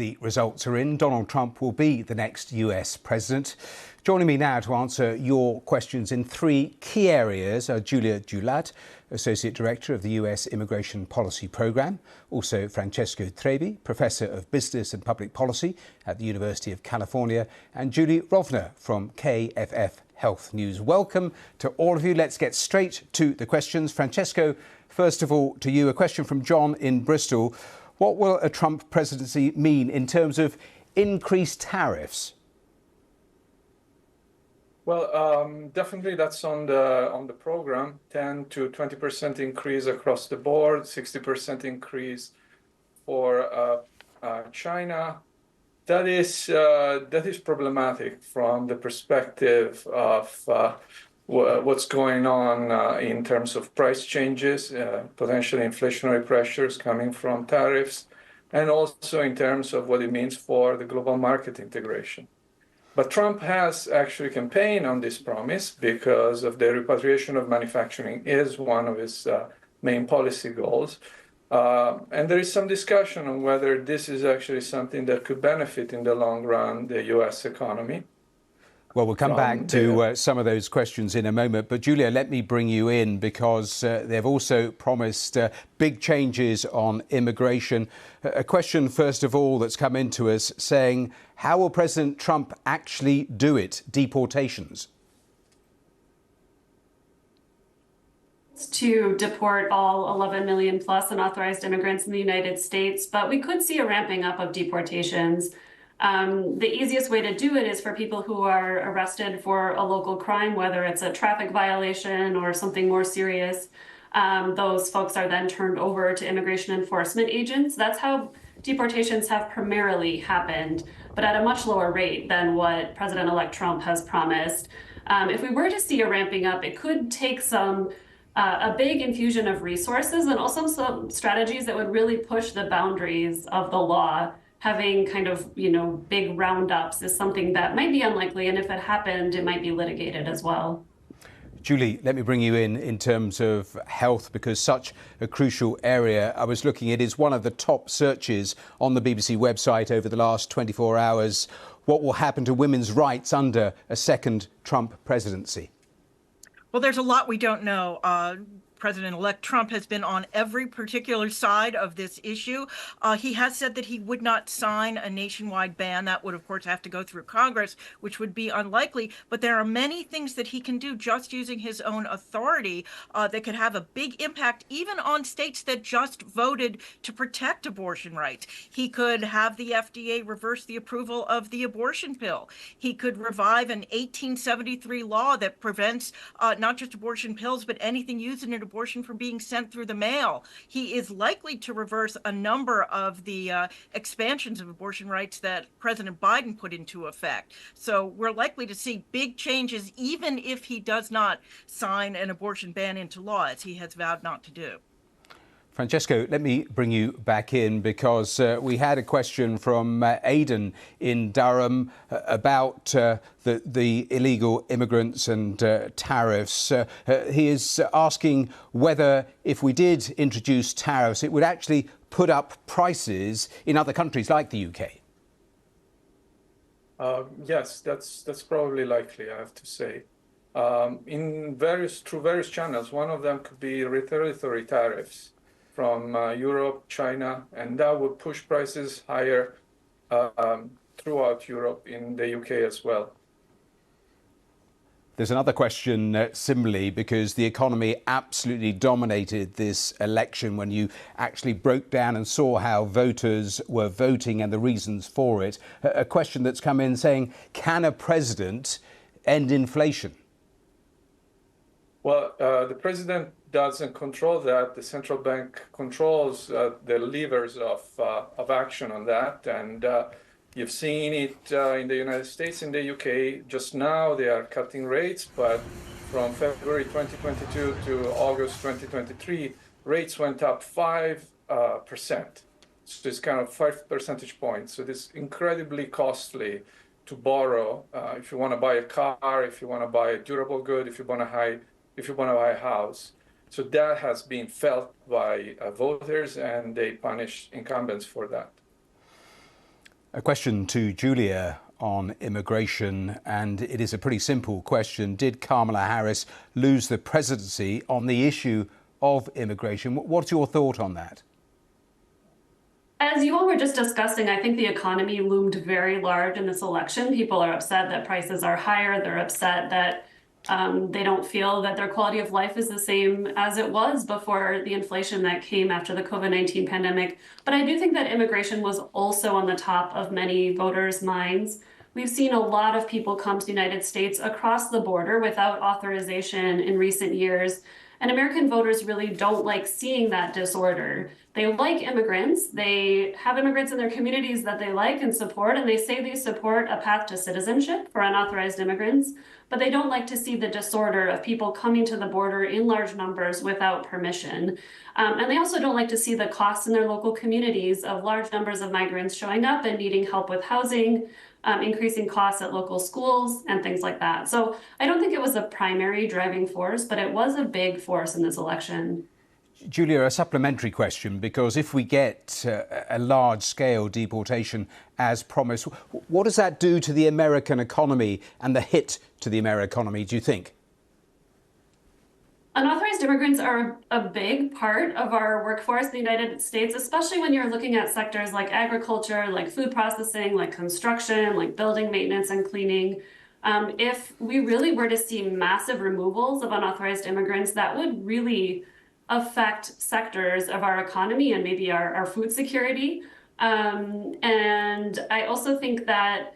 the results are in, Donald Trump will be the next US president. Joining me now to answer your questions in three key areas are Julia Gilad, Associate Director of the US Immigration Policy Programme, also Francesco Trebi, Professor of Business and Public Policy at the University of California, and Julie Rovner from KFF Health News. Welcome to all of you. Let's get straight to the questions. Francesco, first of all, to you, a question from John in Bristol. What will a Trump presidency mean in terms of increased tariffs? Well, definitely that's on the program. 10 to 20% increase across the board, 60% increase for China. That is problematic from the perspective of what's going on in terms of price changes, potentially inflationary pressures coming from tariffs, and also in terms of what it means for the global market integration. But Trump has actually campaigned on this promise because of the repatriation of manufacturing is one of his main policy goals. And there is some discussion on whether this is actually something that could benefit in the long run the U.S. economy. Well, we'll come back to some of those questions in a moment. But Julia, let me bring you in because they've also promised big changes on immigration. A question, first of all, that's come into us saying, how will President Trump actually do it? Deportations. To deport all 11 million plus unauthorized immigrants in the United States, but we could see a ramping up of deportations. The easiest way to do it is for people who are arrested for a local crime, whether it's a traffic violation or something more serious. Those folks are then turned over to immigration enforcement agents. That's how deportations have primarily happened, but at a much lower rate than what President-elect Trump has promised. If we were to see a ramping up, it could take a big infusion of resources and also some strategies that would really push the boundaries of the law. Having kind of, big roundups is something that might be unlikely, and if it happened, it might be litigated as well. Julie, let me bring you in terms of health, because such a crucial area. I was looking, it is one of the top searches on the BBC website over the last 24 hours. What will happen to women's rights under a second Trump presidency? Well, there's a lot we don't know. President-elect Trump has been on every particular side of this issue. He has said that he would not sign a nationwide ban. That would, of course, have to go through Congress, which would be unlikely. But there are many things that he can do just using his own authority that could have a big impact, even on states that just voted to protect abortion rights. He could have the FDA reverse the approval of the abortion pill. He could revive an 1873 law that prevents not just abortion pills, but anything used in an abortion from being sent through the mail. He is likely to reverse a number of the expansions of abortion rights that President Biden put into effect. So we're likely to see big changes, even if he does not sign an abortion ban into law, as he has vowed not to do. Francesco, let me bring you back in because we had a question from Aidan in Durham about the illegal immigrants and tariffs. He is asking whether if we did introduce tariffs, it would actually put up prices in other countries like the UK. Yes, that's probably likely, I have to say. Through various channels, one of them could be retaliatory tariffs from Europe, China, and that would push prices higher throughout Europe, in the UK as well. There's another question similarly, because the economy absolutely dominated this election when you actually broke down and saw how voters were voting and the reasons for it. A question that's come in saying, can a president end inflation? Well, the president doesn't control that. The central bank controls the levers of action on that. And you've seen it in the United States, in the UK. Just now they are cutting rates, but from February 2022 to August 2023, rates went up 5%. So it's kind of 5 percentage points. So it's incredibly costly to borrow if you want to buy a car, if you want to buy a durable good, if you want to buy a house. So that has been felt by voters, and they punish incumbents for that. A question to Julia on immigration, and it is a pretty simple question. Did Kamala Harris lose the presidency on the issue of immigration? What's your thought on that? As you all were just discussing, I think the economy loomed very large in this election. People are upset that prices are higher. They're upset that they don't feel that their quality of life is the same as it was before the inflation that came after the COVID-19 pandemic. But I do think that immigration was also on the top of many voters' minds. We've seen a lot of people come to the United States across the border without authorization in recent years. And American voters really don't like seeing that disorder. They like immigrants. They have immigrants in their communities that they like and support, and they say they support a path to citizenship for unauthorized immigrants, but they don't like to see the disorder of people coming to the border in large numbers without permission. And they also don't like to see the costs in their local communities of large numbers of migrants showing up and needing help with housing, increasing costs at local schools and things like that. So I don't think it was a primary driving force, but it was a big force in this election. Julia, a supplementary question, because if we get a large-scale deportation as promised, what does that do to the American economy and the hit to the American economy, do you think? Unauthorized immigrants are a big part of our workforce in the United States, especially when you're looking at sectors like agriculture, like food processing, like construction, like building maintenance and cleaning. If we really were to see massive removals of unauthorized immigrants, that would really affect sectors of our economy and maybe our food security. And I also think that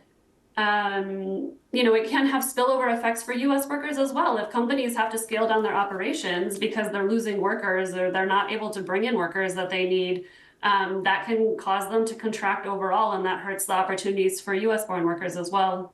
it can have spillover effects for U.S. workers as well. If companies have to scale down their operations because they're losing workers or they're not able to bring in workers that they need, that can cause them to contract overall, and that hurts the opportunities for U.S.-born workers as well.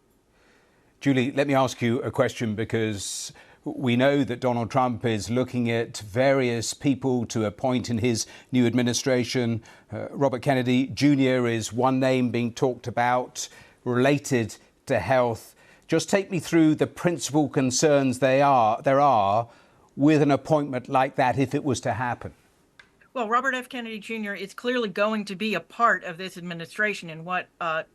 Julie, let me ask you a question, because we know that Donald Trump is looking at various people to appoint in his new administration. Robert Kennedy Jr. is one name being talked about related to health. Just take me through the principal concerns there are with an appointment like that if it was to happen. Well, Robert F. Kennedy Jr. is clearly going to be a part of this administration. In what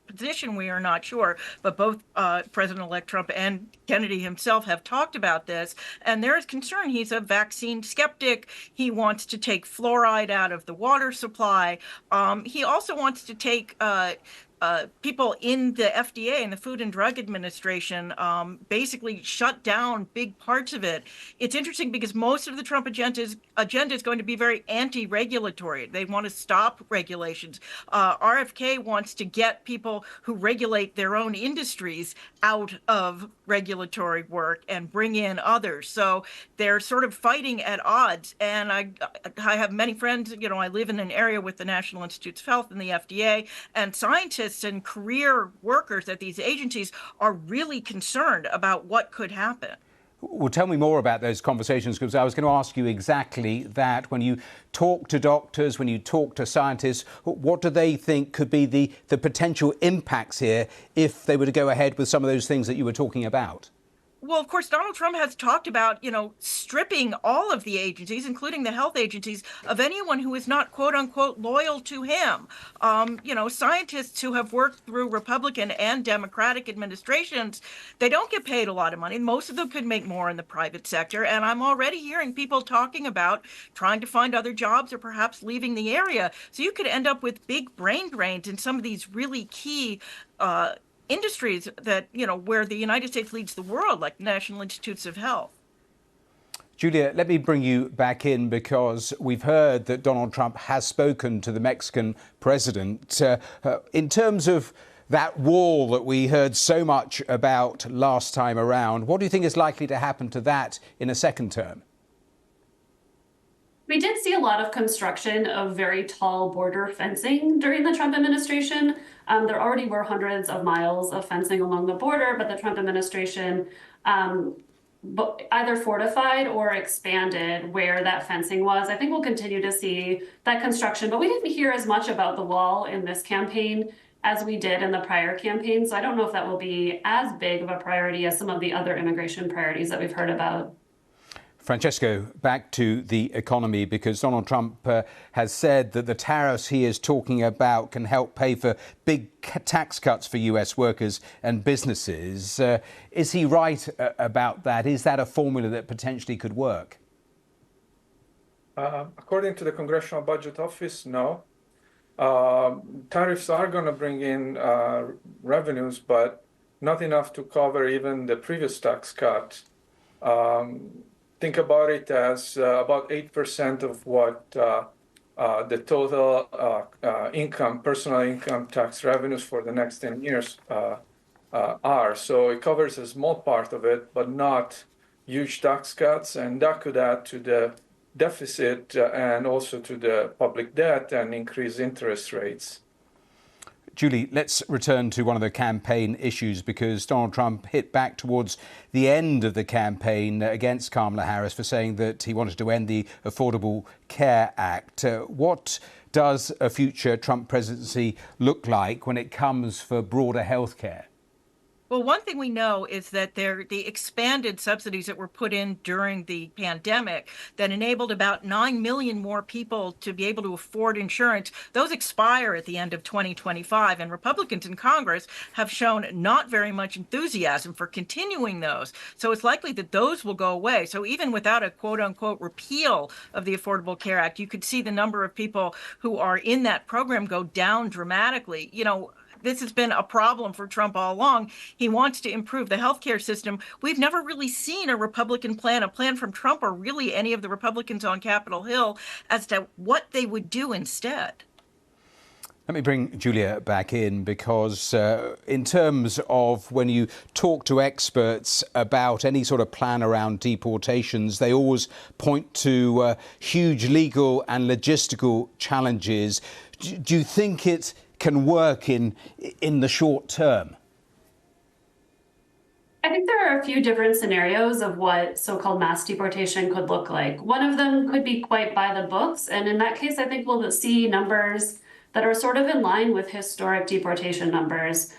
position, we are not sure, but both President-elect Trump and Kennedy himself have talked about this, and there is concern. He's a vaccine skeptic. He wants to take fluoride out of the water supply. He also wants to take people in the FDA and the Food and Drug Administration basically shut down big parts of it. It's interesting because most of the Trump agenda is going to be very anti-regulatory. They want to stop regulations. RFK wants to get people who regulate their own industries out of regulatory work and bring in others. So they're sort of fighting at odds. And I have many friends, I live in an area with the National Institutes of Health and the FDA, and scientists and career workers at these agencies are really concerned about what could happen. Well, tell me more about those conversations, because I was going to ask you exactly that. When you talk to doctors, when you talk to scientists, what do they think could be the potential impacts here if they were to go ahead with some of those things that you were talking about? Well, of course, Donald Trump has talked about, stripping all of the agencies, including the health agencies, of anyone who is not, quote unquote, loyal to him. Scientists who have worked through Republican and Democratic administrations, they don't get paid a lot of money. Most of them could make more in the private sector. And I'm already hearing people talking about trying to find other jobs or perhaps leaving the area. So you could end up with big brain drains in some of these really key industries that, where the United States leads the world, like National Institutes of Health. Julia, let me bring you back in, because we've heard that Donald Trump has spoken to the Mexican president. In terms of that wall that we heard so much about last time around, what do you think is likely to happen to that in a second term? We did see a lot of construction of very tall border fencing during the Trump administration. There already were hundreds of miles of fencing along the border, but the Trump administration either fortified or expanded where that fencing was. I think we'll continue to see that construction, but we didn't hear as much about the wall in this campaign as we did in the prior campaign. So I don't know if that will be as big of a priority as some of the other immigration priorities that we've heard about. Francesco, back to the economy, because Donald Trump has said that the tariffs he is talking about can help pay for big tax cuts for US workers and businesses. Is he right about that? Is that a formula that potentially could work? According to the Congressional Budget Office, no. Tariffs are going to bring in revenues, but not enough to cover even the previous tax cut. Think about it as about 8% of what the total income, personal income tax revenues for the next 10 years are. So it covers a small part of it, but not huge tax cuts. And that could add to the deficit and also to the public debt and increase interest rates. Julie, let's return to one of the campaign issues, because Donald Trump hit back towards the end of the campaign against Kamala Harris for saying that he wanted to end the Affordable Care Act. What does a future Trump presidency look like when it comes for broader health care? Well, one thing we know is that the expanded subsidies that were put in during the pandemic that enabled about 9 million more people to be able to afford insurance, those expire at the end of 2025. And Republicans in Congress have shown not very much enthusiasm for continuing those. So it's likely that those will go away. So even without a quote unquote repeal of the Affordable Care Act, you could see the number of people who are in that program go down dramatically. You know, this has been a problem for Trump all along. He wants to improve the healthcare system. We've never really seen a Republican plan, a plan from Trump or really any of the Republicans on Capitol Hill as to what they would do instead. Let me bring Julia back in, because in terms of when you talk to experts about any sort of plan around deportations, they always point to huge legal and logistical challenges. Do you think it can work in the short term? I think there are a few different scenarios of what so-called mass deportation could look like. One of them could be quite by the books, and in that case, I think we'll see numbers that are sort of in line with historic deportation numbers.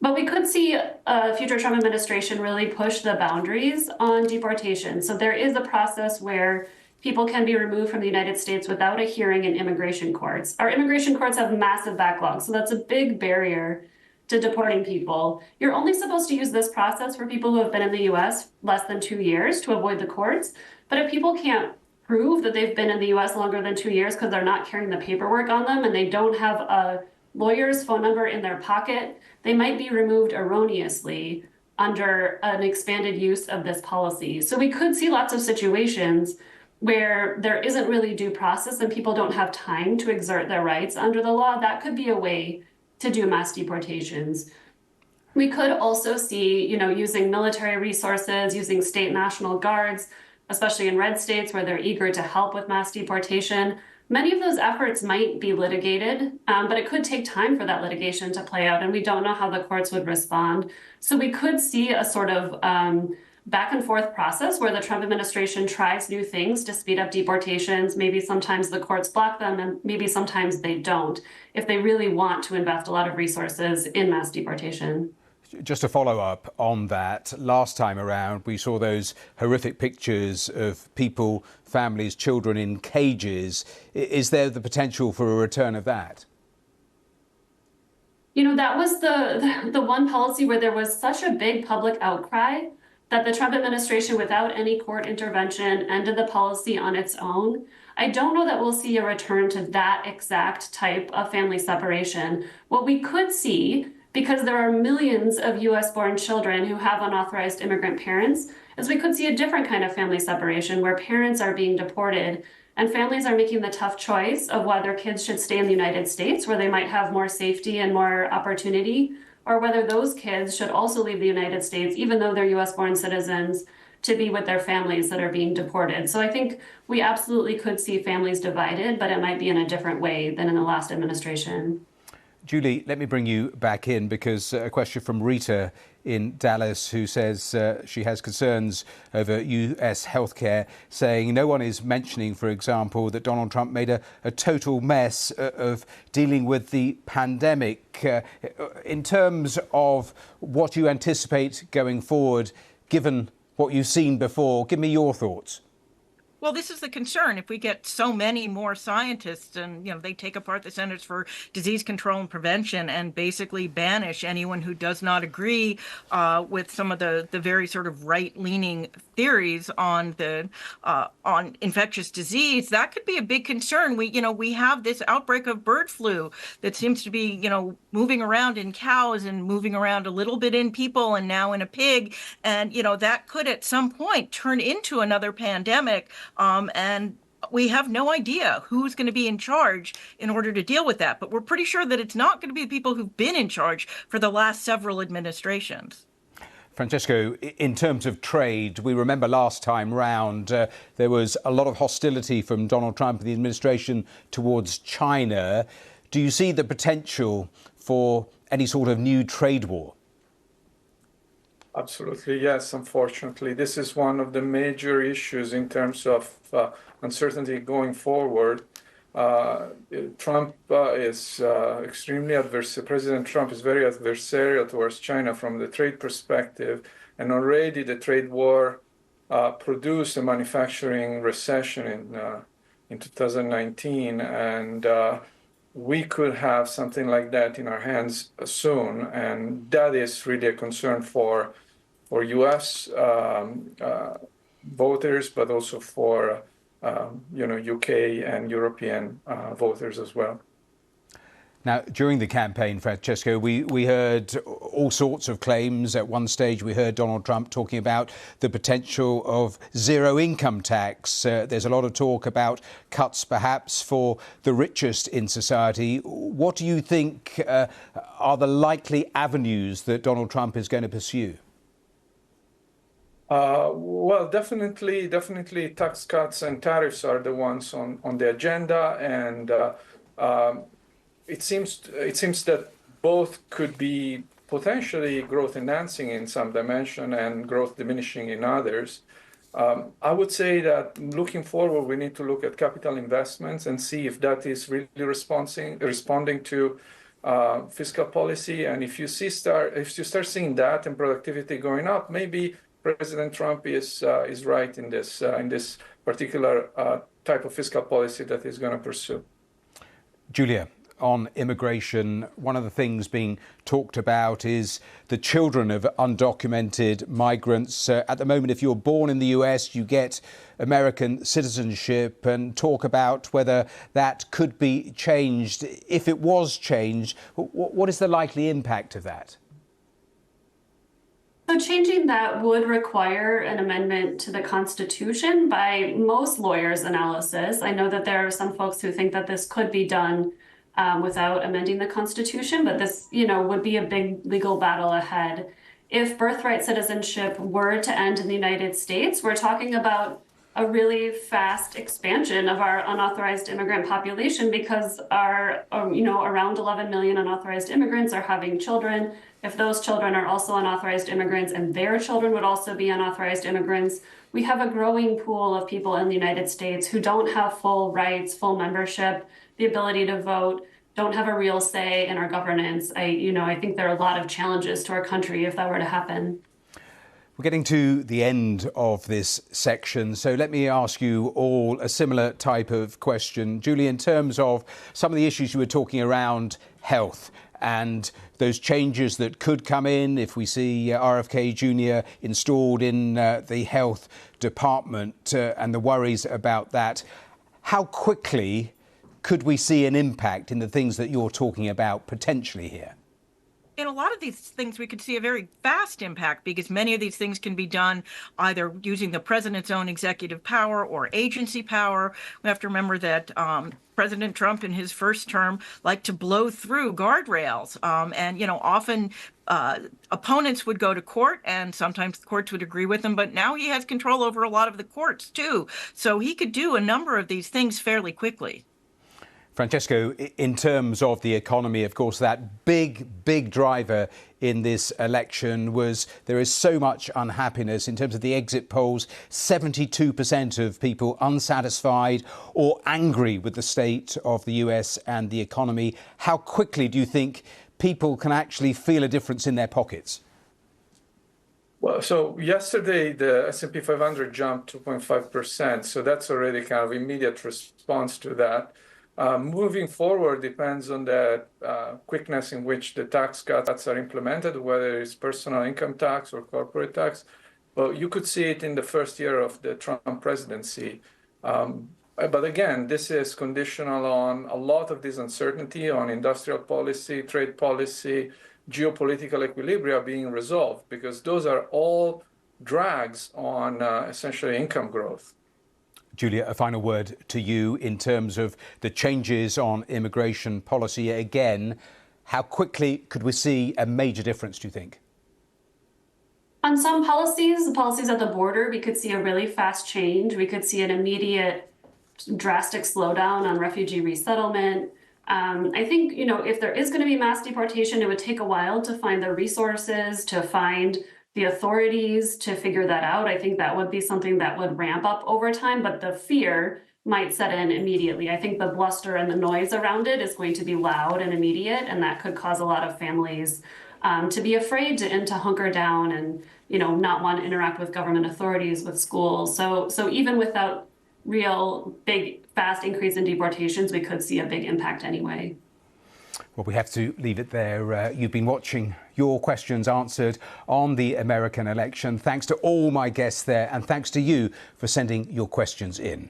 But we could see a future Trump administration really push the boundaries on deportation. So there is a process where people can be removed from the United States without a hearing in immigration courts. Our immigration courts have massive backlogs, so that's a big barrier to deporting people. You're only supposed to use this process for people who have been in the US less than 2 years to avoid the courts. But if people can't prove that they've been in the US longer than 2 years because they're not carrying the paperwork on them and they don't have a lawyer's phone number in their pocket, they might be removed erroneously under an expanded use of this policy. So we could see lots of situations where there isn't really due process and people don't have time to exert their rights under the law. That could be a way to do mass deportations. We could also see, using military resources, using state national guards, especially in red states where they're eager to help with mass deportation. Many of those efforts might be litigated, but it could take time for that litigation to play out, and we don't know how the courts would respond. So we could see a sort of back and forth process where the Trump administration tries new things to speed up deportations. Maybe sometimes the courts block them and maybe sometimes they don't, if they really want to invest a lot of resources in mass deportation. Just to follow up on that, last time around we saw those horrific pictures of people, families, children in cages. Is there the potential for a return of that? That was the one policy where there was such a big public outcry that the Trump administration, without any court intervention, ended the policy on its own. I don't know that we'll see a return to that exact type of family separation. What we could see, because there are millions of US-born children who have unauthorized immigrant parents, is we could see a different kind of family separation where parents are being deported and families are making the tough choice of whether kids should stay in the United States, where they might have more safety and more opportunity, or whether those kids should also leave the United States, even though they're US-born citizens, to be with their families that are being deported. So I think we absolutely could see families divided, but it might be in a different way than in the last administration. Julie, let me bring you back in, because a question from Rita in Dallas, who says she has concerns over US healthcare, saying no one is mentioning, for example, that Donald Trump made a total mess of dealing with the pandemic. In terms of what you anticipate going forward, given what you've seen before, give me your thoughts. Well, this is the concern. If we get so many more scientists and, they take apart the Centers for Disease Control and Prevention and basically banish anyone who does not agree with some of the very sort of right-leaning theories on on infectious disease, that could be a big concern. We have this outbreak of bird flu that seems to be, moving around in cows and moving around a little bit in people and now in a pig. And, that could at some point turn into another pandemic. And we have no idea who's going to be in charge in order to deal with that. But we're pretty sure that it's not going to be the people who've been in charge for the last several administrations. Francesco, in terms of trade, we remember last time round there was a lot of hostility from Donald Trump and the administration towards China. Do you see the potential for any sort of new trade war? Absolutely, yes. Unfortunately, this is one of the major issues in terms of uncertainty going forward. Trump is extremely adversarial. President Trump is very adversarial towards China from the trade perspective, and already the trade war produced a manufacturing recession in 2019, and we could have something like that in our hands soon, and that is really a concern for U.S. Voters, but also for UK and European voters as well. Now, during the campaign, Francesco, we heard all sorts of claims. At one stage, we heard Donald Trump talking about the potential of zero income tax. There's a lot of talk about cuts, perhaps, for the richest in society. What do you think are the likely avenues that Donald Trump is going to pursue? Well, definitely tax cuts and tariffs are the ones on the agenda, and it seems that both could be potentially growth enhancing in some dimension and growth diminishing in others. I would say that looking forward, we need to look at capital investments and see if that is really responding to fiscal policy. And if you start seeing that and productivity going up, maybe President Trump is right in this particular type of fiscal policy that he's going to pursue. Julia, on immigration, one of the things being talked about is the children of undocumented migrants. At the moment, if you're born in the US, you get American citizenship, and talk about whether that could be changed. If it was changed, what is the likely impact of that? So changing that would require an amendment to the Constitution by most lawyers' analysis. I know that there are some folks who think that this could be done without amending the Constitution, but this, would be a big legal battle ahead. If birthright citizenship were to end in the United States, we're talking about a really fast expansion of our unauthorized immigrant population, because our, around 11 million unauthorized immigrants are having children. If those children are also unauthorized immigrants and their children would also be unauthorized immigrants, we have a growing pool of people in the United States who don't have full rights, full membership, the ability to vote, don't have a real say in our governance. I think there are a lot of challenges to our country if that were to happen. We're getting to the end of this section, so let me ask you all a similar type of question. Julie, in terms of some of the issues you were talking around health and those changes that could come in if we see RFK Jr. installed in the health department and the worries about that, how quickly could we see an impact in the things that you're talking about potentially here? In a lot of these things, we could see a very fast impact, because many of these things can be done either using the president's own executive power or agency power. We have to remember that President Trump in his first term liked to blow through guardrails. And, often opponents would go to court, and sometimes the courts would agree with him. But now he has control over a lot of the courts, too. So he could do a number of these things fairly quickly. Francesco, in terms of the economy, of course, that big driver in this election was there is so much unhappiness in terms of the exit polls. 72% of people unsatisfied or angry with the state of the US and the economy. How quickly do you think people can actually feel a difference in their pockets? Well, so yesterday the S&P 500 jumped 2.5%, so that's already kind of immediate response to that. Moving forward depends on the quickness in which the tax cuts are implemented, whether it's personal income tax or corporate tax. But you could see it in the first year of the Trump presidency. But again, this is conditional on a lot of this uncertainty on industrial policy, trade policy, geopolitical equilibria being resolved, because those are all drags on essentially income growth. Julia, a final word to you in terms of the changes on immigration policy. Again, how quickly could we see a major difference, do you think? On some policies, the policies at the border, we could see a really fast change. We could see an immediate drastic slowdown on refugee resettlement. I think, if there is going to be mass deportation, it would take a while to find the resources, to find the authorities to figure that out. I think that would be something that would ramp up over time, but the fear might set in immediately. I think the bluster and the noise around it is going to be loud and immediate, and that could cause a lot of families to be afraid and to hunker down and, not want to interact with government authorities, with schools. So even without real big, fast increase in deportations, we could see a big impact anyway. Well, we have to leave it there. You've been watching your questions answered on the American election. Thanks to all my guests there, and thanks to you for sending your questions in.